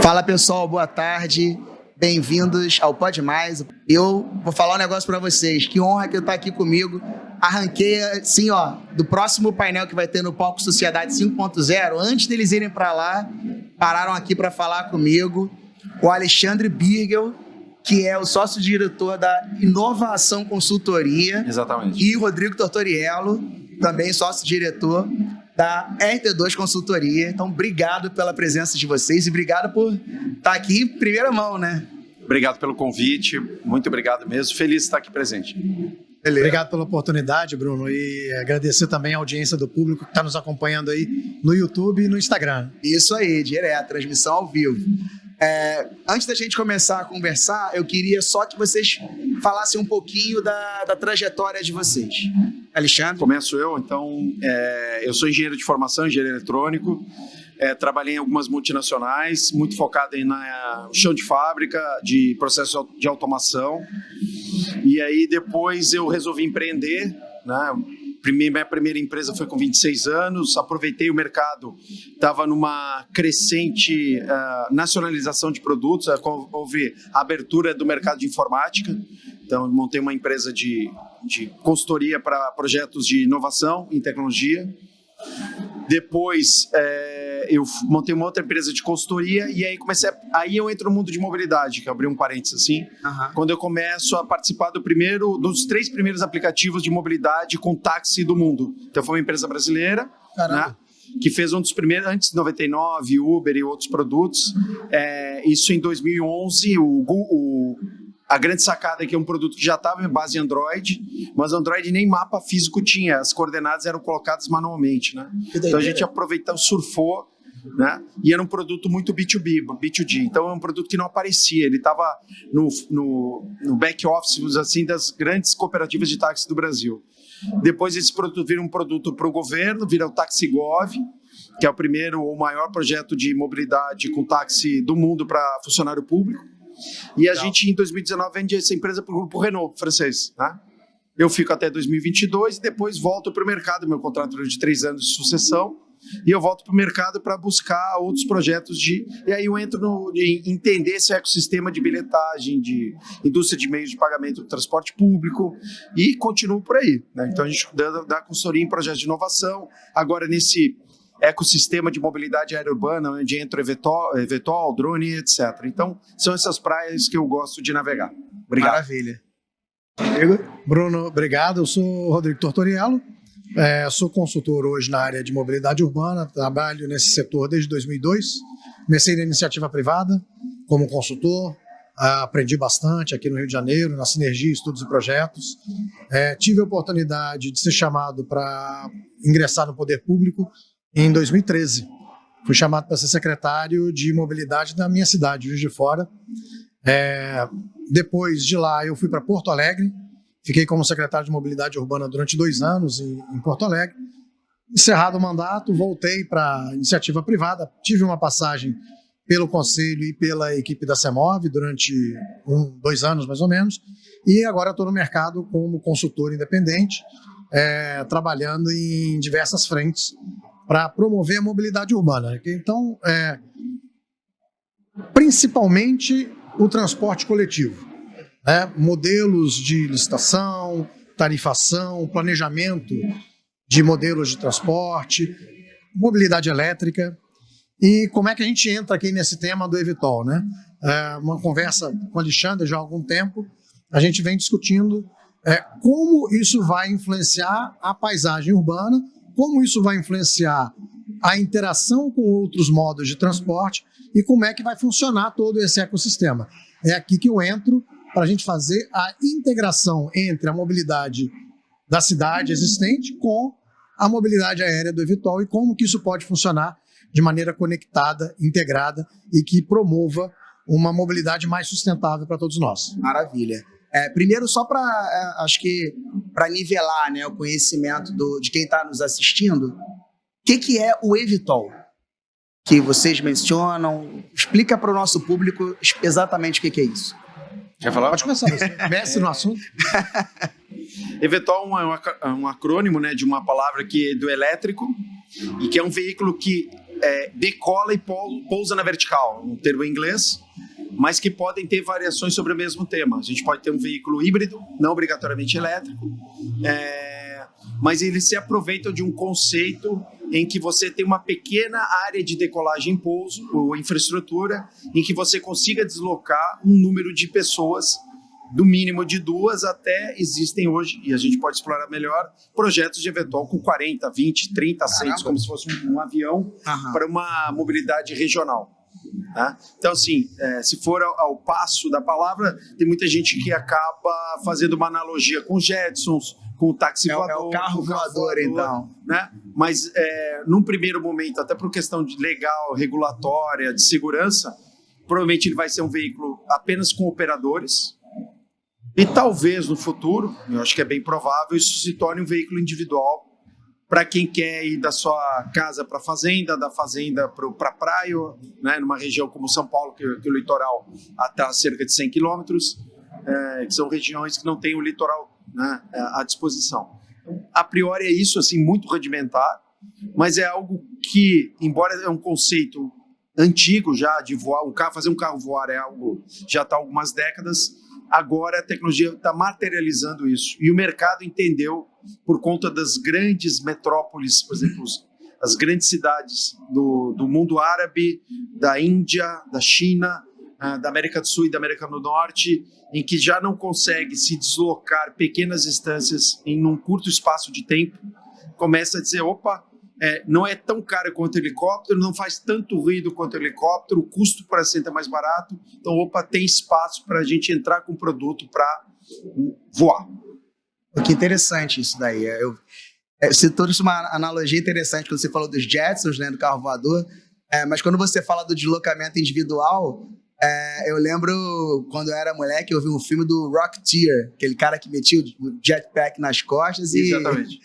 Fala pessoal, boa tarde, bem-vindos ao Pode Mais. Eu vou falar um negócio pra vocês, que honra que eu estar aqui comigo. Arranquei assim, ó, do próximo painel que vai ter no Palco Sociedade 5.0, antes deles irem pra lá, pararam aqui para falar comigo o Alexandre Birgel, que é o sócio-diretor da Inovação Consultoria. Exatamente. E o Rodrigo Tortoriello, também sócio-diretor da RT2 Consultoria. Então, obrigado pela presença de vocês e obrigado por estar aqui em primeira mão, né? Obrigado pelo convite, muito obrigado mesmo. Feliz de estar aqui presente. Beleza. Obrigado pela oportunidade, Bruno, e agradecer também a audiência do público que está nos acompanhando aí no YouTube e no Instagram. Isso aí, direto, transmissão ao vivo. Antes da gente começar a conversar, eu queria só que vocês falassem um pouquinho da trajetória de vocês. Alexandre? Começo eu, então. Eu sou engenheiro de formação, engenheiro eletrônico. Trabalhei em algumas multinacionais, muito focado no chão de fábrica, de processo de automação. E aí depois eu resolvi empreender, né? Minha primeira empresa foi com 26 anos, aproveitei o mercado, estava numa crescente nacionalização de produtos, houve a abertura do mercado de informática, então montei uma empresa de consultoria para projetos de inovação em tecnologia. Depois eu montei uma outra empresa de consultoria e aí eu entro no mundo de mobilidade, que eu abri um parênteses assim, quando eu começo a participar dos 3 primeiros aplicativos de mobilidade com táxi do mundo. Então foi uma empresa brasileira, né, que fez um dos primeiros, antes de 99, Uber e outros produtos. Isso em 2011, a grande sacada é que é um produto que já estava em base Android, mas Android nem mapa físico tinha, as coordenadas eram colocadas manualmente, né? Então a gente aproveitou, surfou, né? E era um produto muito B2B, B2G, então é um produto que não aparecia, ele estava no back-office, assim, das grandes cooperativas de táxi do Brasil. Depois esse produto vira um produto para o governo, vira o TaxiGov, que é o primeiro ou maior projeto de mobilidade com táxi do mundo para funcionário público. E a gente, em 2019, vende essa empresa para o grupo Renault, francês, né? Eu fico até 2022 e depois volto para o mercado. Meu contrato é de 3 anos de sucessão e eu volto para o mercado para buscar outros projetos e aí eu entro em entender esse ecossistema de bilhetagem, de indústria de meios de pagamento do transporte público e continuo por aí, né? Então a gente dá consultoria em projetos de inovação, agora nesse ecossistema de mobilidade aérea urbana, onde entra eVTOL, drone, etc. Então, são essas praias que eu gosto de navegar. Obrigado. Maravilha. Bruno, obrigado. Eu sou o Rodrigo Tortoriello, sou consultor hoje na área de mobilidade urbana, trabalho nesse setor desde 2002. Comecei na iniciativa privada como consultor, aprendi bastante aqui no Rio de Janeiro, na Sinergia, Estudos e Projetos. Tive a oportunidade de ser chamado para ingressar no poder público em 2013. Fui chamado para ser secretário de mobilidade da minha cidade, Juiz de Fora. Depois de lá, eu fui para Porto Alegre, fiquei como secretário de mobilidade urbana durante 2 anos em Porto Alegre. Encerrado o mandato, voltei para a iniciativa privada, tive uma passagem pelo Conselho e pela equipe da CEMOV durante 2 anos, mais ou menos, e agora estou no mercado como consultor independente, trabalhando em diversas frentes para promover a mobilidade urbana. Então, principalmente o transporte coletivo, né? Modelos de licitação, tarifação, planejamento de modelos de transporte, mobilidade elétrica. E como é que a gente entra aqui nesse tema do eVTOL, né? Uma conversa com o Alexandre já há algum tempo, a gente vem discutindo como isso vai influenciar a paisagem urbana, como isso vai influenciar a interação com outros modos de transporte e como é que vai funcionar todo esse ecossistema. É aqui que eu entro para a gente fazer a integração entre a mobilidade da cidade existente com a mobilidade aérea do eVTOL e como que isso pode funcionar de maneira conectada, integrada e que promova uma mobilidade mais sustentável para todos nós. Maravilha. Primeiro, só para nivelar, né, o conhecimento de quem está nos assistindo, o que é o eVTOL? Que vocês mencionam, explica para o nosso público exatamente o que é isso. Quer falar? Pode começar, você mestre no assunto. eVTOL é um acrônimo, né, de uma palavra que é do elétrico e que é um veículo que decola e pousa na vertical, um termo em inglês, mas que podem ter variações sobre o mesmo tema. A gente pode ter um veículo híbrido, não obrigatoriamente elétrico, mas eles se aproveitam de um conceito em que você tem uma pequena área de decolagem e pouso, ou infraestrutura, em que você consiga deslocar um número de pessoas, do mínimo de 2 até existem hoje, e a gente pode explorar melhor, projetos de eventual com 40, 20, 30 assentos, como se fosse um avião, para uma mobilidade regional. Tá? Então, assim, se for ao passo da palavra, tem muita gente que acaba fazendo uma analogia com Jetsons, com o táxi voador. É o carro voador, então. Né? Mas, num primeiro momento, até por questão de legal, regulatória, de segurança, provavelmente ele vai ser um veículo apenas com operadores. E talvez no futuro, eu acho que é bem provável, isso se torne um veículo individual para quem quer ir da sua casa para a fazenda, da fazenda para a praia, né, numa região como São Paulo, que o litoral está a cerca de 100 quilômetros, que são regiões que não têm o litoral, né, à disposição. A priori é isso, assim, muito rudimentar, mas é algo que, embora é um conceito antigo já de voar, fazer um carro voar é algo já está há algumas décadas. Agora a tecnologia está materializando isso. E o mercado entendeu, por conta das grandes metrópoles, por exemplo, as grandes cidades do mundo árabe, da Índia, da China, da América do Sul e da América do Norte, em que já não consegue se deslocar pequenas distâncias em um curto espaço de tempo, começa a dizer, opa, não é tão caro quanto o helicóptero, não faz tanto ruído quanto o helicóptero, o custo por assento é mais barato, então, opa, tem espaço para a gente entrar com produto para voar. Que interessante isso daí. Você trouxe uma analogia interessante quando você falou dos Jetsons, né, do carro voador, mas quando você fala do deslocamento individual, eu lembro quando eu era moleque, eu vi um filme do Rocketeer, aquele cara que metia o jetpack nas costas. Exatamente.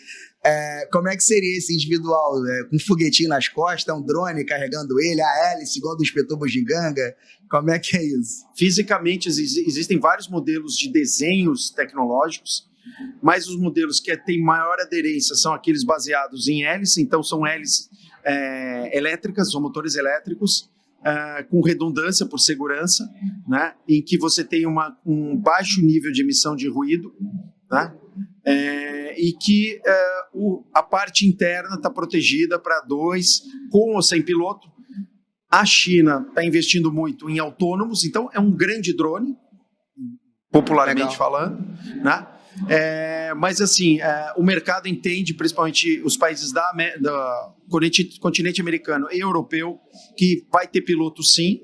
Como é que seria esse individual? Com um foguetinho nas costas, um drone carregando ele, a hélice igual do inspetor Bugiganga? Como é que é isso? Fisicamente, existem vários modelos de desenhos tecnológicos, mas os modelos que têm maior aderência são aqueles baseados em hélice, então são hélices elétricas, ou motores elétricos, com redundância por segurança, né, em que você tem um baixo nível de emissão de ruído, né, e que a parte interna está protegida para 2, com ou sem piloto. A China está investindo muito em autônomos, então é um grande drone, popularmente falando, né? Mas assim, o mercado entende, principalmente os países do continente americano e europeu, que vai ter piloto sim,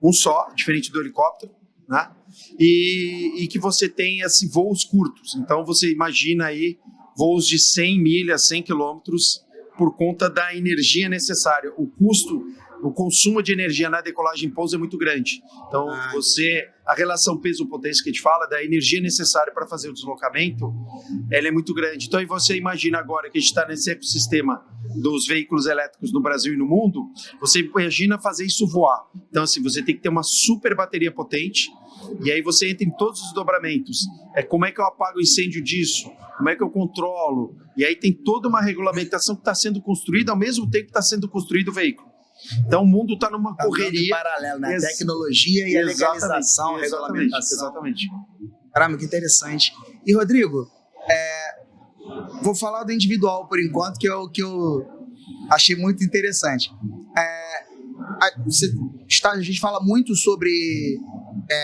um só, diferente do helicóptero, né? E que você tem assim, voos curtos. Então você imagina aí voos de 100 milhas, 100 quilômetros, por conta da energia necessária. O consumo de energia na decolagem e pouso é muito grande. Então, a relação peso-potência que a gente fala, da energia necessária para fazer o deslocamento, ela é muito grande. Então, você imagina agora que a gente está nesse ecossistema dos veículos elétricos no Brasil e no mundo, você imagina fazer isso voar. Então, assim, você tem que ter uma super bateria potente, e aí você entra em todos os dobramentos. Como é que eu apago o incêndio disso? Como é que eu controlo? E aí tem toda uma regulamentação que está sendo construída ao mesmo tempo que está sendo construído o veículo. Então o mundo está numa correria. Paralelo, né? A tecnologia e a legalização, a regulamentação. Exatamente. Caramba, que interessante. E Rodrigo, vou falar do individual por enquanto, que eu achei muito interessante. A gente fala muito sobre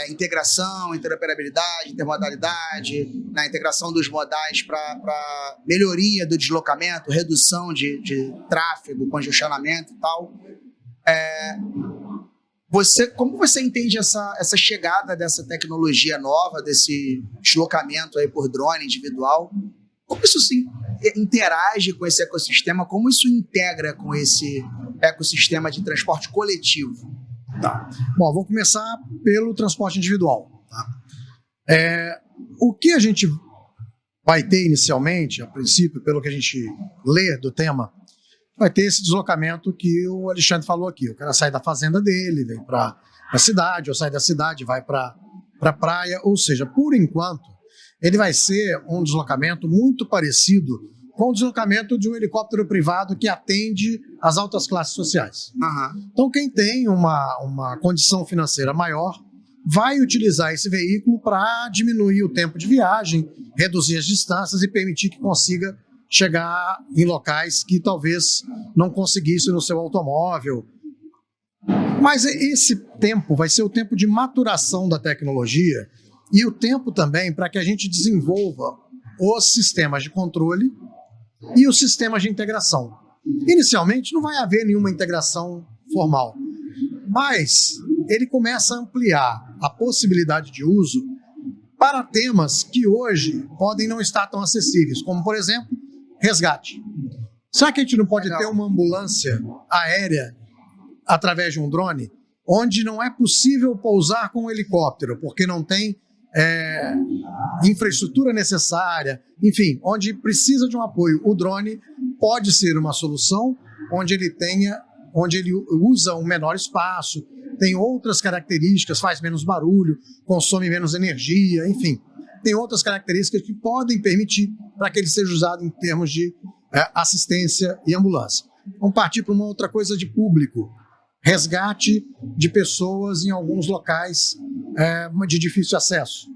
integração, interoperabilidade, intermodalidade, na integração dos modais para melhoria do deslocamento, redução de tráfego, congestionamento e tal. Como você entende essa chegada dessa tecnologia nova, desse deslocamento aí por drone individual? Como isso se interage com esse ecossistema? Como isso integra com esse ecossistema de transporte coletivo? Tá. Bom, vou começar pelo transporte individual. Tá? O que a gente vai ter inicialmente, a princípio, pelo que a gente lê do tema, vai ter esse deslocamento que o Alexandre falou aqui. O cara sai da fazenda dele, vem para a cidade, ou sai da cidade, vai para a praia. Ou seja, por enquanto, ele vai ser um deslocamento muito parecido com o deslocamento de um helicóptero privado que atende as altas classes sociais. Então, quem tem uma condição financeira maior vai utilizar esse veículo para diminuir o tempo de viagem, reduzir as distâncias e permitir que consiga chegar em locais que talvez não conseguisse no seu automóvel. Mas esse tempo vai ser o tempo de maturação da tecnologia e o tempo também para que a gente desenvolva os sistemas de controle e os sistemas de integração. Inicialmente não vai haver nenhuma integração formal, mas ele começa a ampliar a possibilidade de uso para temas que hoje podem não estar tão acessíveis, como, por exemplo, resgate. Será que a gente não pode ter uma ambulância aérea através de um drone, onde não é possível pousar com um helicóptero, porque não tem infraestrutura necessária, enfim, onde precisa de um apoio? O drone pode ser uma solução onde ele usa um menor espaço, tem outras características, faz menos barulho, consome menos energia, enfim, tem outras características que podem permitir para que ele seja usado em termos de assistência e ambulância. Vamos partir para uma outra coisa de público. Resgate de pessoas em alguns locais de difícil acesso.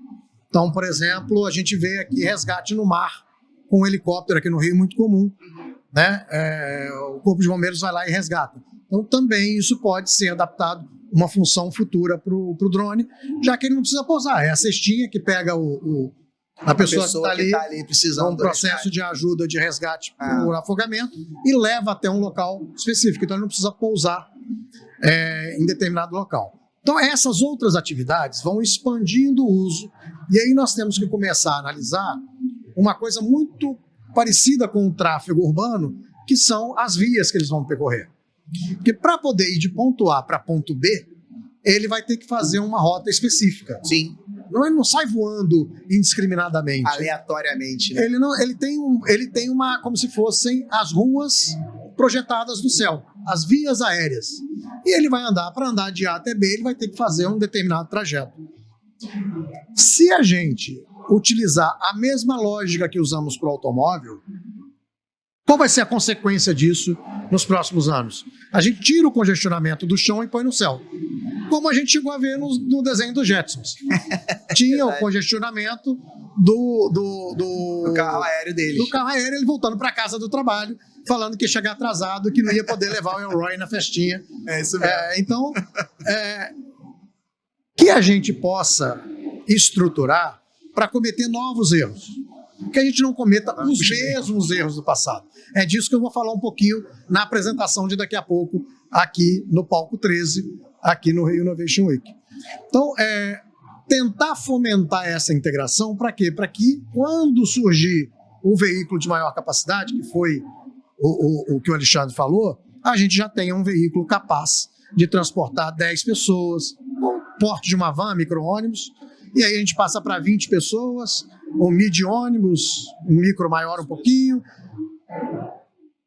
Então, por exemplo, a gente vê aqui resgate no mar com um helicóptero aqui no Rio, muito comum, né? O Corpo de Bombeiros vai lá e resgata. Então, também isso pode ser adaptado, uma função futura para o drone, já que ele não precisa pousar. É a cestinha que pega a pessoa que está ali precisando de um processo de ajuda de resgate por afogamento e leva até um local específico. Então, ele não precisa pousar em determinado local. Então, essas outras atividades vão expandindo o uso, e aí nós temos que começar a analisar uma coisa muito parecida com o tráfego urbano, que são as vias que eles vão percorrer. Porque para poder ir de ponto A para ponto B, ele vai ter que fazer uma rota específica. Sim. Ele não sai voando indiscriminadamente. Aleatoriamente, né? Ele tem uma, como se fossem as ruas projetadas no céu, as vias aéreas. E ele vai andar, para andar de A até B, ele vai ter que fazer um determinado trajeto. Se a gente utilizar a mesma lógica que usamos para o automóvel, qual vai ser a consequência disso nos próximos anos? A gente tira o congestionamento do chão e põe no céu. Como a gente chegou a ver no desenho dos Jetsons. Tinha o congestionamento do carro aéreo deles. Do carro aéreo, ele voltando para casa do trabalho, falando que ia chegar atrasado, que não ia poder levar o Elroy na festinha. É isso mesmo. Então, que a gente possa estruturar para cometer novos erros. Que a gente não cometa os mesmos erros do passado. É disso que eu vou falar um pouquinho na apresentação de daqui a pouco, aqui no Palco 13, aqui no Rio Innovation Week. Então, tentar fomentar essa integração para quê? Para que, quando surgir o veículo de maior capacidade, que foi o que o Alexandre falou, a gente já tenha um veículo capaz de transportar 10 pessoas, um porte de uma van, micro-ônibus, e aí a gente passa para 20 pessoas, um mid-ônibus, um micro maior um pouquinho.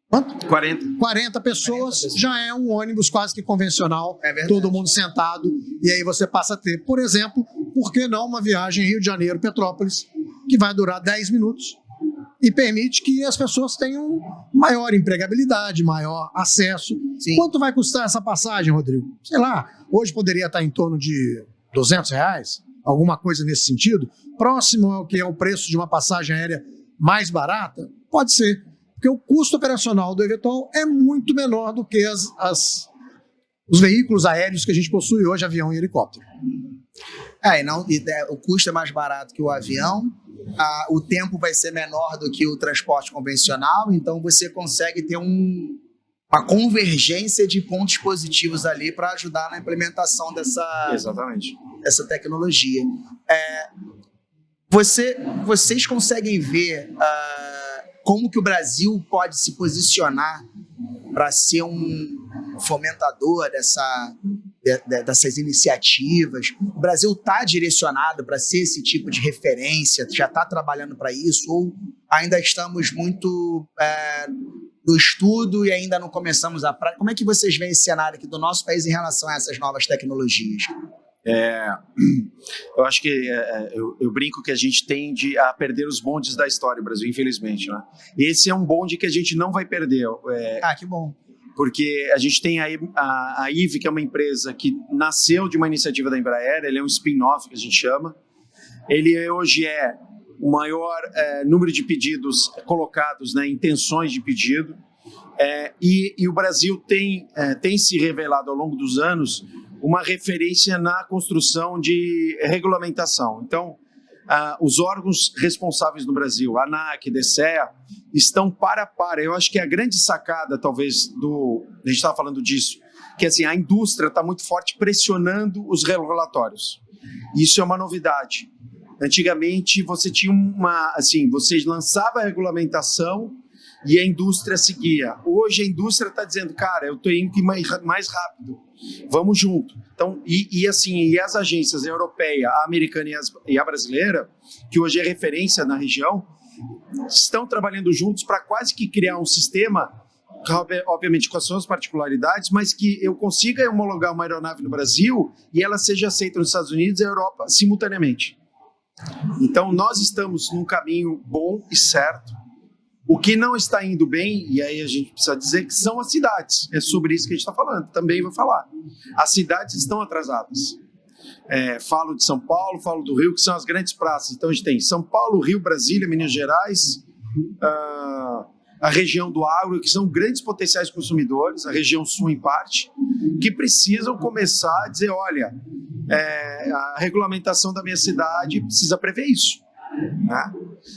Quanto? 40 pessoas, já é um ônibus quase que convencional, todo mundo sentado, e aí você passa a ter, por exemplo, por que não uma viagem Rio de Janeiro-Petrópolis, que vai durar 10 minutos, e permite que as pessoas tenham maior empregabilidade, maior acesso. Sim. Quanto vai custar essa passagem, Rodrigo? Sei lá, hoje poderia estar em torno de R$200, alguma coisa nesse sentido, próximo ao que é o preço de uma passagem aérea mais barata? Pode ser, porque o custo operacional do eVTOL é muito menor do que os veículos aéreos que a gente possui hoje, avião e helicóptero. O custo é mais barato que o avião, o tempo vai ser menor do que o transporte convencional, então você consegue ter uma convergência de pontos positivos ali para ajudar na implementação dessa tecnologia. Vocês conseguem ver como que o Brasil pode se posicionar para ser um fomentador dessas iniciativas? O Brasil está direcionado para ser esse tipo de referência? Já está trabalhando para isso? Ou ainda estamos muito no estudo e ainda não começamos a prática? Como é que vocês veem esse cenário aqui do nosso país em relação a essas novas tecnologias? Eu acho que eu brinco que a gente tende a perder os bondes da história, Brasil, infelizmente, né? Esse é um bonde que a gente não vai perder. Que bom. Porque a gente tem aí a IVE, que é uma empresa que nasceu de uma iniciativa da Embraer, ele é um spin-off que a gente chama. Ele hoje é o maior número de pedidos colocados, né, intenções de pedido, e o Brasil tem se revelado ao longo dos anos uma referência na construção de regulamentação. Então, os órgãos responsáveis no Brasil, ANAC, DCEA, estão para a par. Eu acho que a grande sacada, talvez, a gente estava falando disso, que assim, a indústria está muito forte pressionando os regulatórios. Isso é uma novidade. Antigamente, você tinha você lançava a regulamentação e a indústria seguia. Hoje, a indústria está dizendo, cara, eu estou indo mais rápido, vamos junto. Então, e as agências, a europeia, a americana e a brasileira, que hoje é referência na região, estão trabalhando juntos para quase que criar um sistema, obviamente com as suas particularidades, mas que eu consiga homologar uma aeronave no Brasil e ela seja aceita nos Estados Unidos e na Europa simultaneamente. Então, nós estamos num caminho bom e certo. O que não está indo bem, e aí a gente precisa dizer que são as cidades. É sobre isso que a gente está falando, também vou falar. As cidades estão atrasadas. Falo de São Paulo, falo do Rio, que são as grandes praças. Então a gente tem São Paulo, Rio, Brasília, Minas Gerais, a região do agro, que são grandes potenciais consumidores, a região sul em parte, que precisam começar a dizer, olha, a regulamentação da minha cidade precisa prever isso. Né?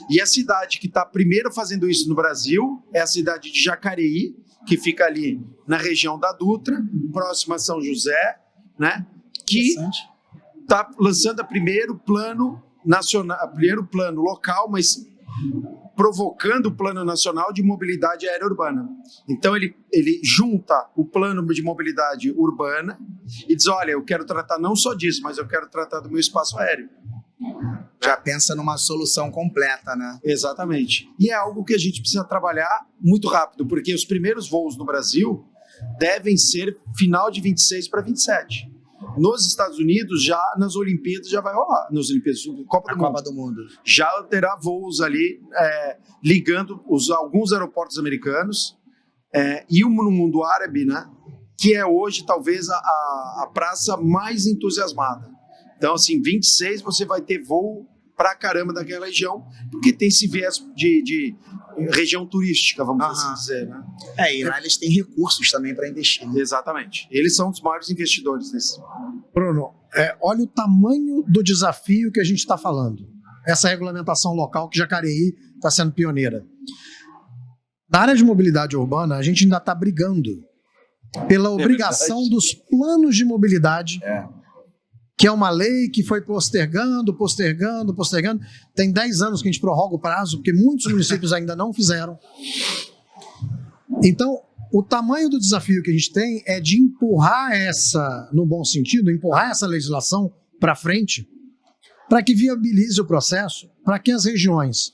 E a cidade que está primeiro fazendo isso no Brasil é a cidade de Jacareí, que fica ali na região da Dutra, próxima a São José, né? Que está lançando o primeiro plano nacional, primeiro plano local, mas provocando o plano nacional de mobilidade aérea urbana. Então ele junta o plano de mobilidade urbana e diz, olha, eu quero tratar não só disso, mas eu quero tratar do meu espaço aéreo. Já pensa numa solução completa, né? Exatamente. E é algo que a gente precisa trabalhar muito rápido, porque os primeiros voos no Brasil devem ser final de 26 para 27. Nos Estados Unidos, já nas Olimpíadas já vai rolar. Nas Olimpíadas, Copa do Mundo. Já terá voos ali ligando alguns aeroportos americanos e no mundo árabe, né? Que é hoje talvez a praça mais entusiasmada. Então, assim, 26 você vai ter voo pra caramba daquela região, porque tem esse viés de região turística, vamos assim dizer, né? E lá eles têm recursos também para investir. Né? Exatamente. Eles são os maiores investidores nesse. Bruno, olha o tamanho do desafio que a gente está falando. Essa regulamentação local que Jacareí está sendo pioneira. Na área de mobilidade urbana, a gente ainda está brigando pela obrigação dos planos de mobilidade, que é uma lei que foi postergando. Tem 10 anos que a gente prorroga o prazo, porque muitos municípios ainda não fizeram. Então, o tamanho do desafio que a gente tem é de empurrar no bom sentido, empurrar essa legislação para frente, para que viabilize o processo, para que as regiões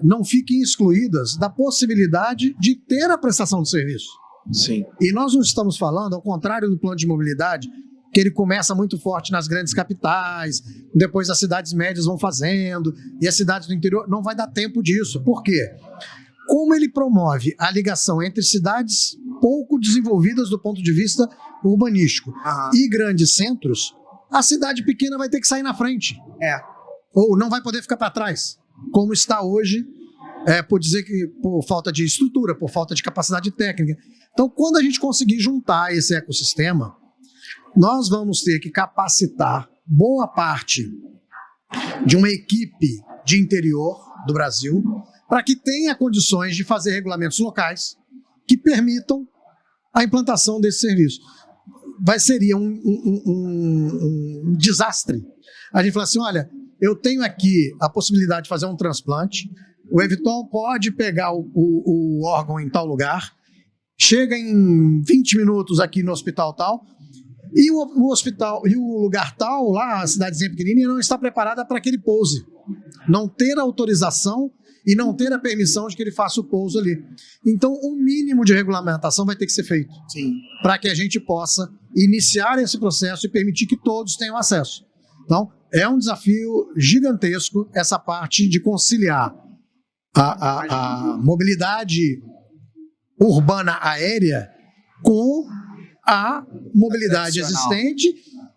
não fiquem excluídas da possibilidade de ter a prestação de serviço. Sim. E nós não estamos falando, ao contrário do plano de mobilidade, que ele começa muito forte nas grandes capitais, depois as cidades médias vão fazendo, e as cidades do interior, não vai dar tempo disso. Por quê? Como ele promove a ligação entre cidades pouco desenvolvidas do ponto de vista urbanístico e grandes centros, a cidade pequena vai ter que sair na frente. Ou não vai poder ficar para trás, como está hoje, por dizer que por falta de estrutura, por falta de capacidade técnica. Então, quando a gente conseguir juntar esse ecossistema, nós vamos ter que capacitar boa parte de uma equipe de interior do Brasil para que tenha condições de fazer regulamentos locais que permitam a implantação desse serviço. Seria um desastre. A gente fala assim, olha, eu tenho aqui a possibilidade de fazer um transplante, o Eviton pode pegar o órgão em tal lugar, chega em 20 minutos aqui no hospital tal, e o hospital e o lugar tal, lá, a cidadezinha pequenininha, não está preparada para que ele pouse. Não ter autorização e não ter a permissão de que ele faça o pouso ali. Então, um mínimo de regulamentação vai ter que ser feito para que a gente possa iniciar esse processo e permitir que todos tenham acesso. Então, é um desafio gigantesco essa parte de conciliar a mobilidade urbana aérea com a mobilidade existente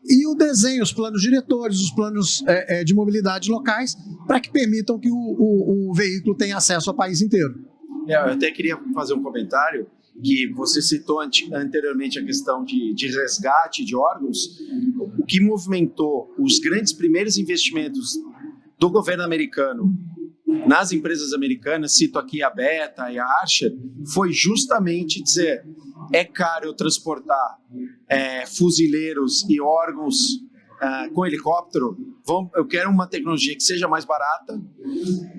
e o desenho, os planos diretores, os planos de mobilidade locais, para que permitam que o veículo tenha acesso ao país inteiro. Eu até queria fazer um comentário, que você citou anteriormente a questão de resgate de órgãos. O que movimentou os grandes primeiros investimentos do governo americano nas empresas americanas, cito aqui a Beta e a Archer, foi justamente dizer: é caro eu transportar fuzileiros e órgãos com helicóptero, eu quero uma tecnologia que seja mais barata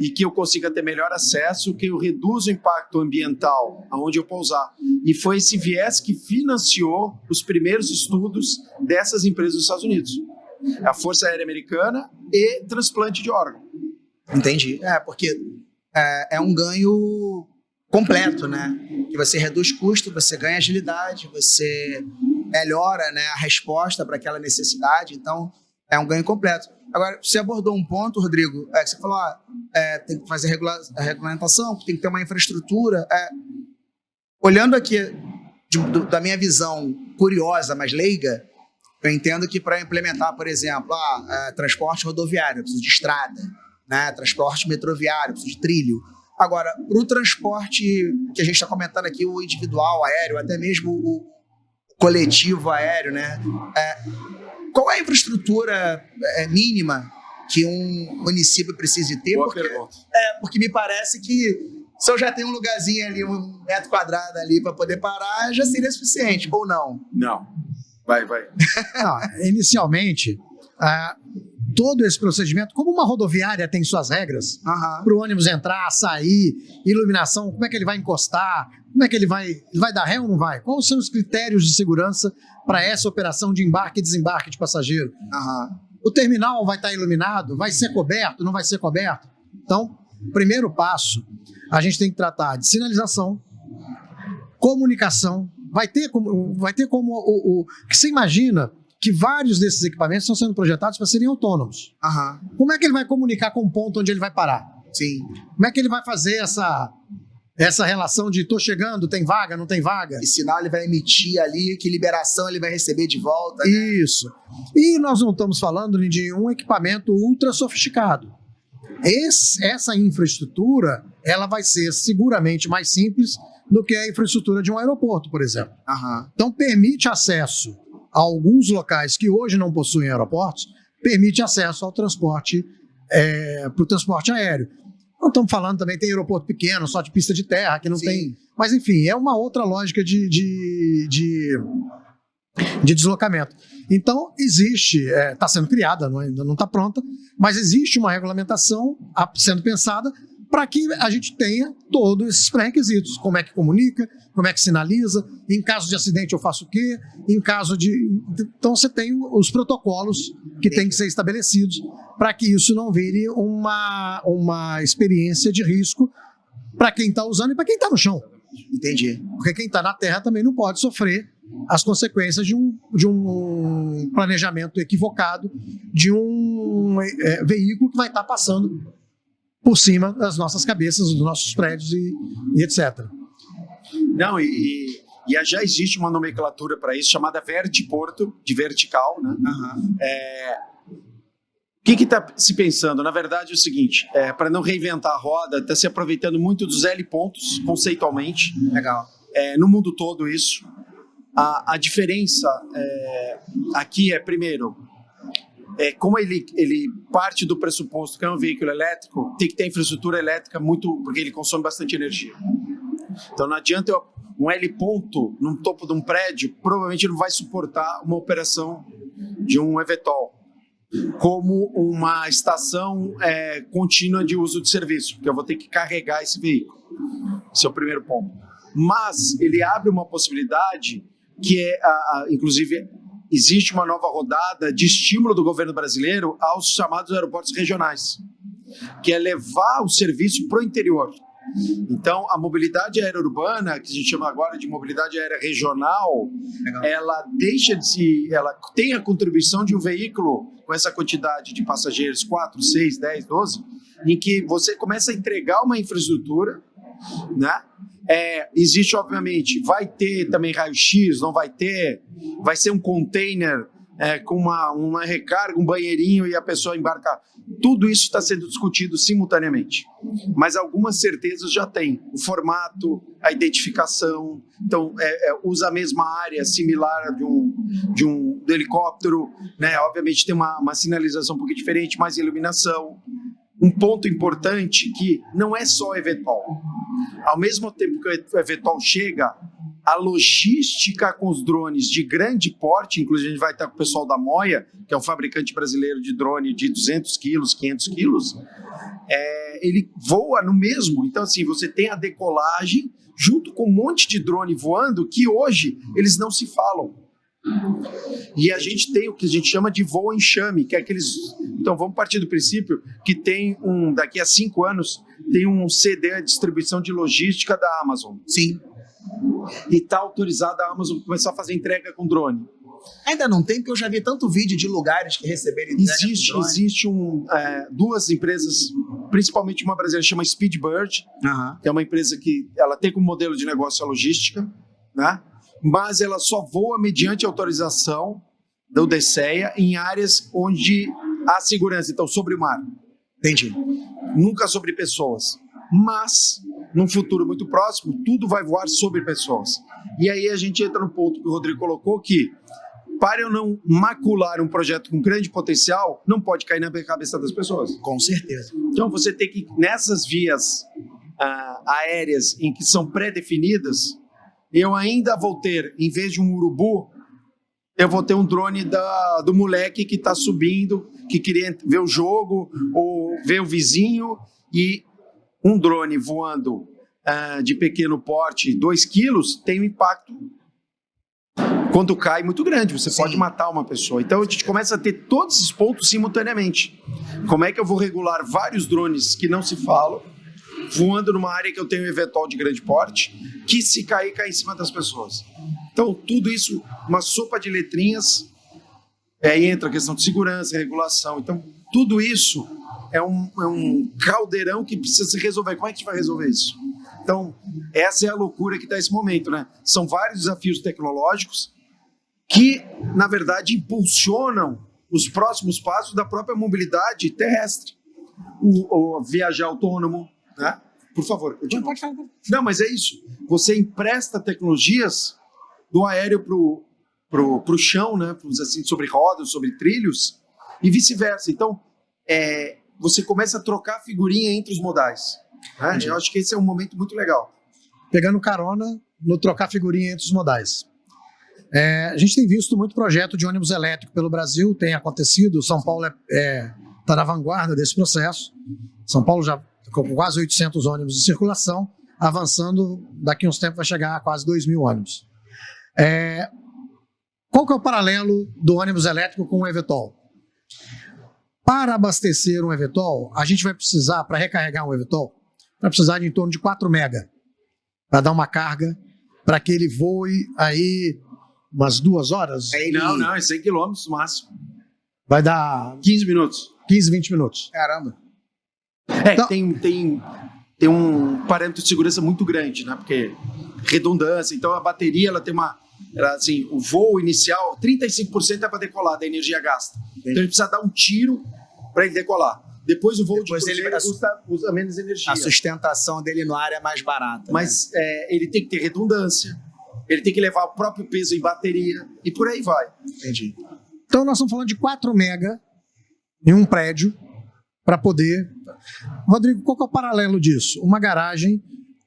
e que eu consiga ter melhor acesso, que eu reduza o impacto ambiental aonde eu pousar. E foi esse viés que financiou os primeiros estudos dessas empresas dos Estados Unidos. A Força Aérea Americana e transplante de órgão. Entendi. Porque é um ganho completo, né? Que você reduz custo, você ganha agilidade, você melhora, né, a resposta para aquela necessidade. Então, é um ganho completo. Agora, você abordou um ponto, Rodrigo, que você falou, tem que fazer a regulamentação, tem que ter uma infraestrutura. Olhando aqui da minha visão curiosa, mas leiga, eu entendo que para implementar, por exemplo, transporte rodoviário, eu preciso de estrada, né, transporte metroviário, eu preciso de trilho. Agora, para o transporte que a gente está comentando aqui, o individual aéreo, até mesmo o coletivo aéreo, né? Qual é a infraestrutura mínima que um município precise ter? Boa pergunta. Porque me parece que se eu já tenho um lugarzinho ali, 1 metro quadrado ali para poder parar, já seria suficiente, ou não? Não. Vai. Inicialmente, todo esse procedimento, como uma rodoviária tem suas regras, para o ônibus entrar, sair, iluminação, como é que ele vai encostar, como é que ele vai dar ré ou não vai? Quais são os critérios de segurança para essa operação de embarque e desembarque de passageiro? O terminal vai estar iluminado? Vai ser coberto? Não vai ser coberto? Então, primeiro passo, a gente tem que tratar de sinalização, comunicação, vai ter como que você imagina que vários desses equipamentos estão sendo projetados para serem autônomos. Como é que ele vai comunicar com o ponto onde ele vai parar? Sim. Como é que ele vai fazer essa relação de tô chegando, tem vaga, não tem vaga? Que sinal ele vai emitir ali, que liberação ele vai receber de volta, né? Isso. E nós não estamos falando de um equipamento ultra sofisticado. Essa infraestrutura, ela vai ser seguramente mais simples do que a infraestrutura de um aeroporto, por exemplo. Então, permite acesso a alguns locais que hoje não possuem aeroportos, permite acesso ao transporte, para o transporte aéreo. Não estamos falando também, tem aeroporto pequeno, só de pista de terra, que não tem... Mas, enfim, é uma outra lógica de deslocamento. Então, existe, está sendo criada, ainda não está pronta, mas existe uma regulamentação sendo pensada para que a gente tenha todos esses pré-requisitos. Como é que comunica, como é que sinaliza, em caso de acidente eu faço o quê, em caso de... Então você tem os protocolos que têm que ser estabelecidos para que isso não vire uma experiência de risco para quem está usando e para quem está no chão. Entendi. Porque quem está na terra também não pode sofrer as consequências de um planejamento equivocado de um veículo que vai estar passando por cima das nossas cabeças, dos nossos prédios e etc. Não, e já existe uma nomenclatura para isso, chamada vertiporto, de vertical, né? O que está se pensando? Na verdade é o seguinte, para não reinventar a roda, está se aproveitando muito dos L-pontos, conceitualmente. Legal. No mundo todo isso. A diferença aqui primeiro, como ele parte do pressuposto que é um veículo elétrico, tem que ter infraestrutura elétrica porque ele consome bastante energia. Então não adianta um L-ponto no topo de um prédio, provavelmente não vai suportar uma operação de um eVTOL como uma estação contínua de uso de serviço, porque eu vou ter que carregar esse veículo. Esse é o primeiro ponto. Mas ele abre uma possibilidade que inclusive, existe uma nova rodada de estímulo do governo brasileiro aos chamados aeroportos regionais. que é levar o serviço para o interior. Então, a mobilidade aérea urbana, que a gente chama agora de mobilidade aérea regional, ela ela tem a contribuição de um veículo com essa quantidade de passageiros, 4, 6, 10, 12, em que você começa a entregar uma infraestrutura, né? Existe, obviamente, vai ter também raio-x, não vai ter, vai ser um container com uma recarga, um banheirinho e a pessoa embarca. Tudo isso está sendo discutido simultaneamente, mas algumas certezas já tem. O formato, a identificação, então usa a mesma área similar do helicóptero, né? Obviamente tem uma sinalização um pouquinho diferente, mais iluminação. Um ponto importante que não é só eVTOL. Ao mesmo tempo que o eVTOL chega, a logística com os drones de grande porte, inclusive a gente vai estar com o pessoal da Moia, que é um fabricante brasileiro de drone de 200 quilos, 500 quilos, ele voa no mesmo. Então, assim, você tem a decolagem junto com um monte de drone voando que hoje eles não se falam. E a gente tem o que a gente chama de voo enxame, que é aqueles... Então, vamos partir do princípio que tem daqui a 5 anos, tem um CD, a distribuição de logística da Amazon. Sim. E está autorizada a Amazon começar a fazer entrega com drone. Ainda não tem, porque eu já vi tanto vídeo de lugares que receberam entrega com drone. Existe duas empresas, principalmente uma brasileira chama Speedbird, que é uma empresa que ela tem como modelo de negócio a logística, né? Mas ela só voa mediante autorização do DCEA em áreas onde há segurança, então sobre o mar. Entendi. Nunca sobre pessoas. Mas, num futuro muito próximo, tudo vai voar sobre pessoas. E aí a gente entra no ponto que o Rodrigo colocou, que para eu não macular um projeto com grande potencial, não pode cair na cabeça das pessoas. Com certeza. Então você tem que, nessas vias aéreas em que são pré-definidas, eu ainda vou ter, em vez de um urubu, eu vou ter um drone do moleque que está subindo, que queria ver o jogo, ou ver o vizinho, e um drone voando de pequeno porte, 2 quilos, tem um impacto, quando cai, muito grande. Você Sim. pode matar uma pessoa. Então a gente começa a ter todos esses pontos simultaneamente. Como é que eu vou regular vários drones que não se falam, voando numa área que eu tenho eVTOL de grande porte, que se cair, cai em cima das pessoas. Então, tudo isso, uma sopa de letrinhas, aí entra a questão de segurança, regulação. Então, tudo isso é um caldeirão que precisa se resolver. Como é que a gente vai resolver isso? Então, essa é a loucura que está esse momento, né? São vários desafios tecnológicos que, na verdade, impulsionam os próximos passos da própria mobilidade terrestre. O viajar autônomo, né? Por favor, continua. Pode falar. Não, mas é isso. Você empresta tecnologias do aéreo pro chão, né? Assim, sobre rodas, sobre trilhos, e vice-versa. Então, você começa a trocar figurinha entre os modais. Né? Eu acho que esse é um momento muito legal. Pegando carona no trocar figurinha entre os modais. A gente tem visto muito projeto de ônibus elétrico pelo Brasil, tem acontecido. São Paulo está na vanguarda desse processo. São Paulo já com quase 800 ônibus em circulação, avançando, daqui a uns tempos vai chegar a quase 2.000 ônibus. Qual que é o paralelo do ônibus elétrico com o eVTOL? Para abastecer um eVTOL, a gente vai precisar, para recarregar um eVTOL, vai precisar de em torno de 4 mega para dar uma carga, para que ele voe aí umas 2 horas. Não, é 100 km no máximo. Vai dar 15 minutos. 15, 20 minutos. Caramba. Então, tem um parâmetro de segurança muito grande, né? Porque redundância, então a bateria ela tem assim, o voo inicial, 35% é para decolar da energia gasta. Então ele precisa dar um tiro para ele decolar. Depois o voo de cruzeiro usa menos energia. A sustentação dele no ar é mais barata. Mas ele tem que ter redundância, ele tem que levar o próprio peso em bateria e por aí vai. Entendi. Então nós estamos falando de 4 mega em um prédio para poder... Rodrigo, qual que é o paralelo disso? Uma garagem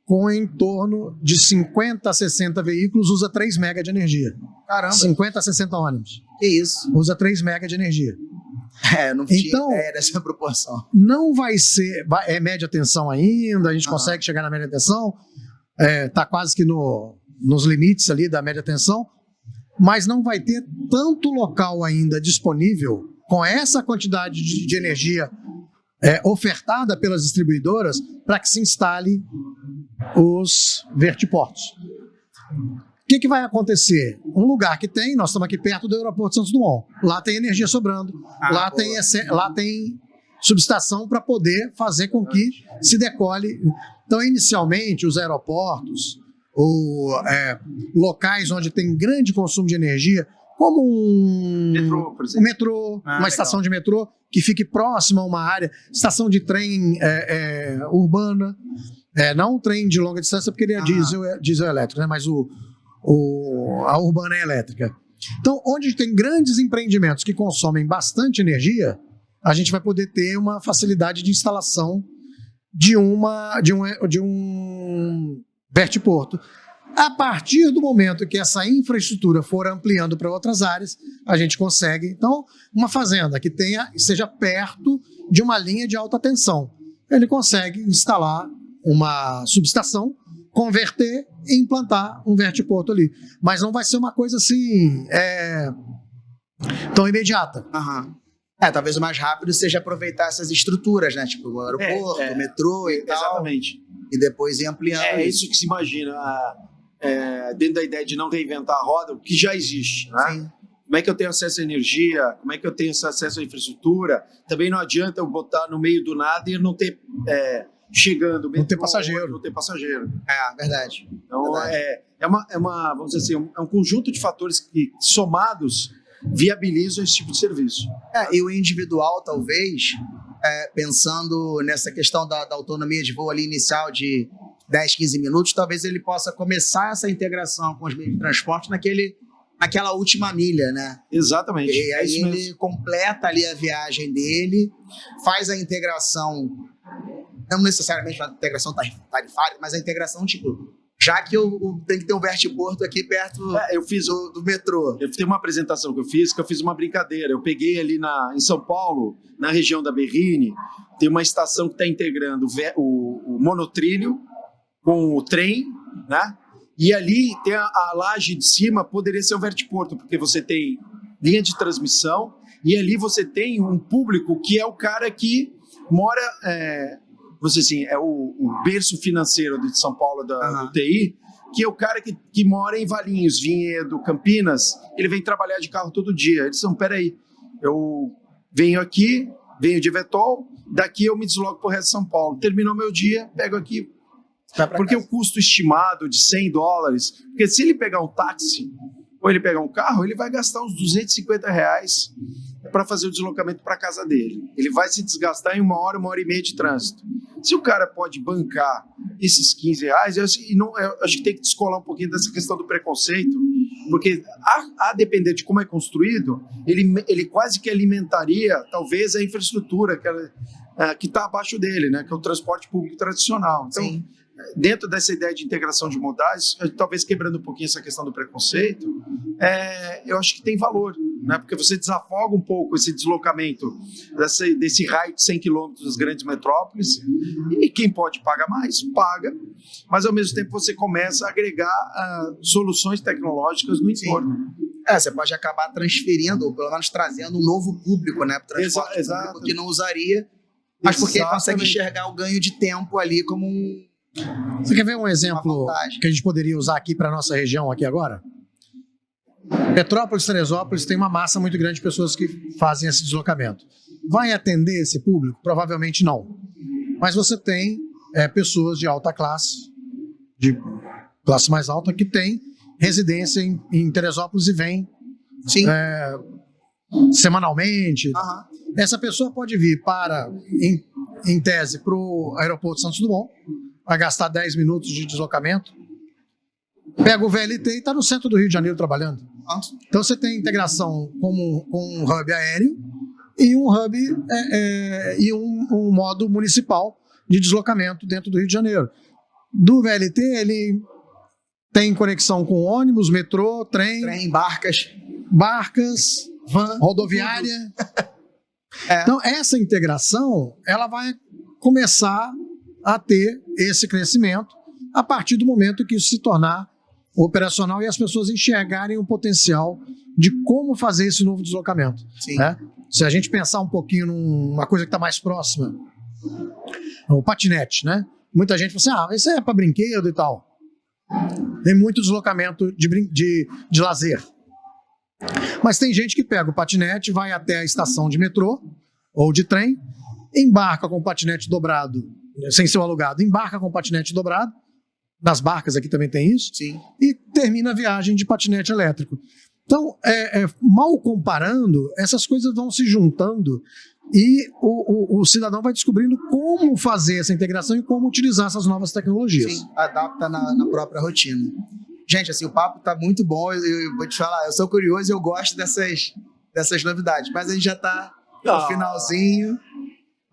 com em torno de 50 a 60 veículos usa 3 mega de energia. Caramba. 50 a 60 ônibus. Que isso? Usa 3 mega de energia. Não tinha ideia dessa proporção. Não vai ser... É média tensão ainda, a gente consegue chegar na média tensão, está quase que nos limites ali da média tensão, mas não vai ter tanto local ainda disponível com essa quantidade de energia ofertada pelas distribuidoras para que se instale os vertiportos. O que vai acontecer? Um lugar que tem, nós estamos aqui perto do aeroporto Santos Dumont, lá tem energia sobrando, lá tem subestação para poder fazer com que se decole. Então, inicialmente, os aeroportos, ou locais onde tem grande consumo de energia, como Metrô, por exemplo. um metrô, uma estação de metrô que fique próxima a uma área, estação de trem urbana, não um trem de longa distância, porque ele é diesel elétrico, né? Mas a urbana é elétrica. Então, onde tem grandes empreendimentos que consomem bastante energia, a gente vai poder ter uma facilidade de instalação de um vertiporto. A partir do momento que essa infraestrutura for ampliando para outras áreas, a gente consegue, então, uma fazenda que seja perto de uma linha de alta tensão. Ele consegue instalar uma subestação, converter e implantar um vertiporto ali. Mas não vai ser uma coisa assim tão imediata. Talvez o mais rápido seja aproveitar essas estruturas, né? Tipo o aeroporto, o metrô e tal. Exatamente. E depois ir ampliando. É isso que se imagina, dentro da ideia de não reinventar a roda, o que já existe, né? Sim. Como é que eu tenho acesso à energia? Como é que eu tenho acesso à infraestrutura? Também não adianta eu botar no meio do nada e não ter chegando. Não ter passageiro. Não ter passageiro. Verdade. Então, verdade. vamos dizer assim, é um conjunto de fatores que, somados, viabilizam esse tipo de serviço. E o individual, talvez, pensando nessa questão da autonomia de voo ali inicial de 10, 15 minutos, talvez ele possa começar essa integração com os meios de transporte naquela última milha, né? Exatamente. E aí ele completa ali a viagem dele, faz a integração, não necessariamente uma integração tarifária, mas a integração, tipo, já que eu tenho que ter um vertiporto aqui perto eu fiz do metrô. Eu tenho uma apresentação que eu fiz uma brincadeira. Eu peguei ali em São Paulo, na região da Berrini, tem uma estação que está integrando o monotrilho com o trem, né? E ali tem a laje de cima, poderia ser um vertiporto, porque você tem linha de transmissão e ali você tem um público que é o cara que mora, você assim, é o berço financeiro de São Paulo do TI, que é o cara que mora em Valinhos, Vinhedo, Campinas, ele vem trabalhar de carro todo dia. Eles são, peraí, eu venho aqui, venho de Vetol, daqui eu me desloco para o resto de São Paulo. Terminou meu dia, pego aqui. Porque o custo estimado de $100, porque se ele pegar um táxi ou ele pegar um carro, ele vai gastar uns R$250 para fazer o deslocamento para a casa dele. Ele vai se desgastar em 1 hora e meia de trânsito. Se o cara pode bancar esses R$15, eu acho que tem que descolar um pouquinho dessa questão do preconceito, porque a depender de como é construído, ele quase que alimentaria talvez a infraestrutura que está abaixo dele, né, que é o transporte público tradicional. Então, sim, dentro dessa ideia de integração de modais, talvez quebrando um pouquinho essa questão do preconceito, eu acho que tem valor, né? Porque você desafoga um pouco esse deslocamento desse raio de 100 quilômetros das grandes metrópoles, e quem pode paga mais, paga, mas ao mesmo tempo você começa a agregar soluções tecnológicas no entorno. Você pode acabar transferindo, ou pelo menos trazendo um novo público, né, para o transporte público que não usaria, mas porque consegue enxergar o ganho de tempo ali como Você quer ver um exemplo que a gente poderia usar aqui para a nossa região aqui agora? Petrópolis, Teresópolis tem uma massa muito grande de pessoas que fazem esse deslocamento. Vai atender esse público? Provavelmente não. Mas você tem pessoas de alta classe, de classe mais alta, que tem residência em Teresópolis e vem semanalmente. Essa pessoa pode vir em tese, para o aeroporto Santos Dumont, vai gastar 10 minutos de deslocamento, pega o VLT e está no centro do Rio de Janeiro trabalhando. Então você tem integração com um hub aéreo e um hub e um modo municipal de deslocamento dentro do Rio de Janeiro. Do VLT ele tem conexão com ônibus, metrô, trem, barcas, van, rodoviária. Então essa integração ela vai começar a ter esse crescimento a partir do momento que isso se tornar operacional e as pessoas enxergarem o potencial de como fazer esse novo deslocamento. Sim. Né? Se a gente pensar um pouquinho numa coisa que está mais próxima, o patinete, né? Muita gente fala assim, isso é para brinquedo e tal. Tem muito deslocamento de lazer. Mas tem gente que pega o patinete, vai até a estação de metrô ou de trem, embarca com o patinete dobrado, sem ser alugado, embarca com o patinete dobrado, nas barcas aqui também tem isso, Sim. e termina a viagem de patinete elétrico. Então, mal comparando, essas coisas vão se juntando e o cidadão vai descobrindo como fazer essa integração e como utilizar essas novas tecnologias. Sim, adapta na própria rotina. Gente, assim, o papo tá muito bom, eu vou te falar, eu sou curioso e eu gosto dessas novidades, mas a gente já tá no finalzinho,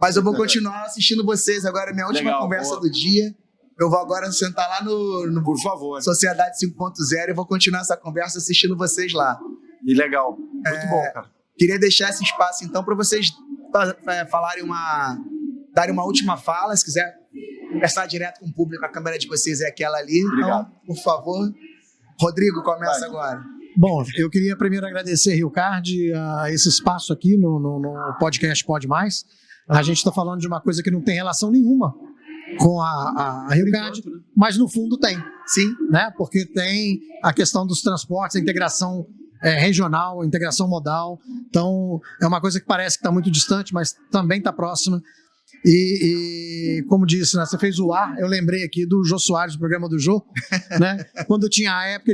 mas eu vou continuar assistindo vocês agora, minha última conversa do dia. Eu vou agora sentar lá no Por favor. Sociedade 5.0 e vou continuar essa conversa assistindo vocês lá. E legal. Muito bom, cara. Queria deixar esse espaço, então, para vocês darem uma última fala. Se quiser conversar direto com o público, a câmera de vocês é aquela ali. Obrigado. Então, por favor, Rodrigo, começa agora. Bom, eu queria primeiro agradecer, Riocard, a esse espaço aqui no podcast Pode Mais. A gente está falando de uma coisa que não tem relação nenhuma com a Riocard, mas no fundo tem. Sim. Né? Porque tem a questão dos transportes, a integração regional, a integração modal. Então, é uma coisa que parece que está muito distante, mas também está próxima. E como disse, né, você fez o ar, eu lembrei aqui do Jô Soares, do programa do Jô, né? Quando tinha a época,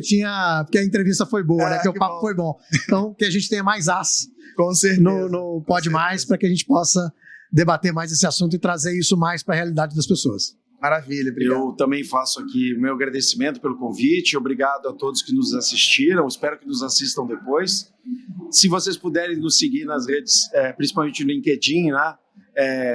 porque a entrevista foi boa, né? Porque o papo foi bom. Então, que a gente tenha mais as com certeza, no Pode Mais, para que a gente possa debater mais esse assunto e trazer isso mais para a realidade das pessoas. Maravilha, obrigado. Eu também faço aqui o meu agradecimento pelo convite, obrigado a todos que nos assistiram, espero que nos assistam depois. Se vocês puderem nos seguir nas redes, principalmente no LinkedIn, né?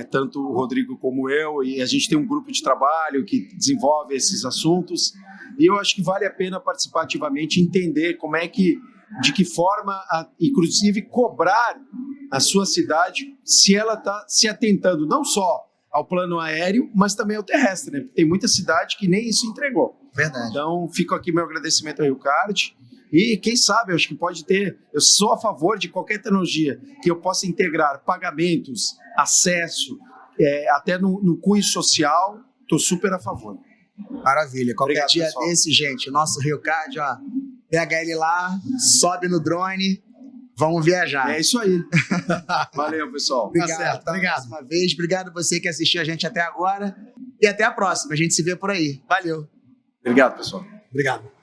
Tanto o Rodrigo como eu, e a gente tem um grupo de trabalho que desenvolve esses assuntos, e eu acho que vale a pena participar ativamente, entender de que forma, inclusive cobrar a sua cidade, se ela está se atentando não só ao plano aéreo, mas também ao terrestre, né? Tem muita cidade que nem isso entregou. Verdade. Então, fico aqui meu agradecimento ao Riocard. E quem sabe, eu acho que pode ter. Eu sou a favor de qualquer tecnologia que eu possa integrar pagamentos, acesso, até no cunho social. Estou super a favor. Maravilha. Qualquer Obrigado, dia pessoal. desse, gente, o nosso Riocard, ó, pega ele lá, sobe no drone, vamos viajar. É isso aí. Valeu, pessoal. Obrigado, certo, tá? obrigado. Mais uma vez. Obrigado você que assistiu a gente até agora. E até a próxima. A gente se vê por aí. Valeu. Obrigado, pessoal. Obrigado.